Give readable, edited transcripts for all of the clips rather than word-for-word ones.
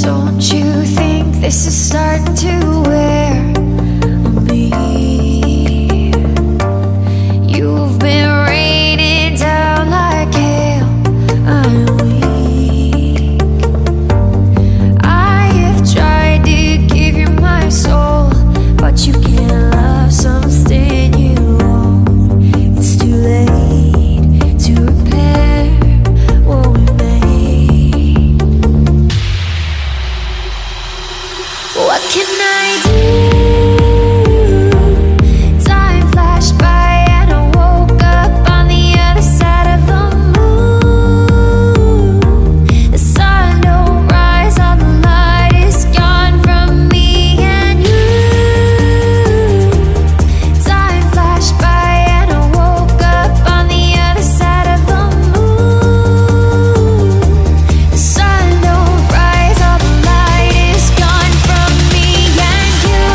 Don't you think this is starting to wear on me? You've been raining down like hail. I'm weak. I have tried to give you my soul, but you can't love something you own. It's too late to repair what we made. What can I do? Time flashed by and I woke up on the other side of the moon. The sun don't rise, all the light is gone from me and you. Time flashed by and I woke up on the other side of the moon. The sun don't rise, all the light is gone from me and you.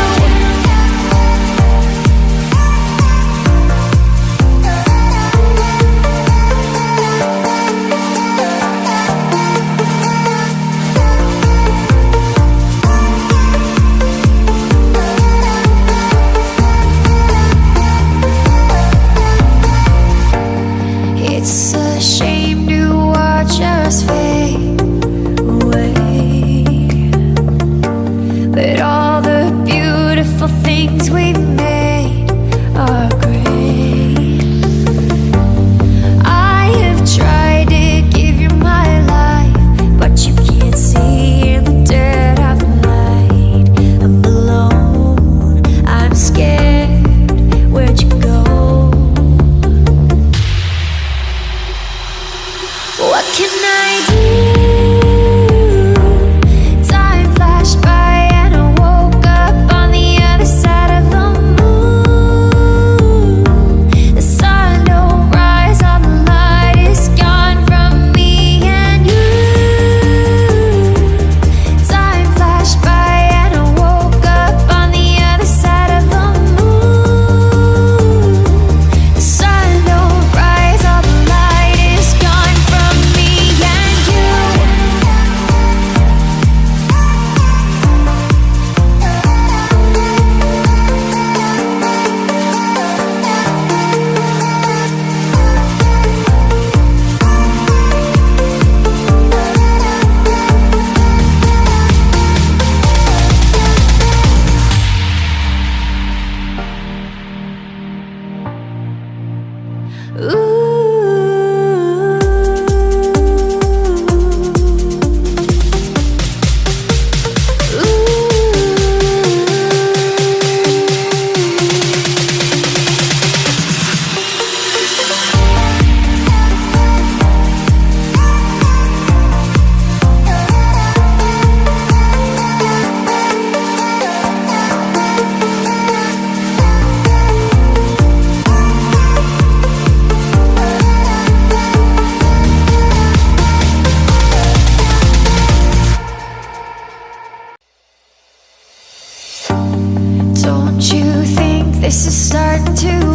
It's a shame to watch us fade away, but all the beautiful things we've made are great. I have tried to give you my life, but you can't see in the dead of the night. I'm alone, I'm scared, where'd you go? What can I do? Time flashed by and I woke up on the other side of the moon. The sun don't rise, all the light is gone from me and you. Time flashed by and I woke up on the other side of the moon. The sun don't rise, all the light is gone from me and you. Don't you think this is starting to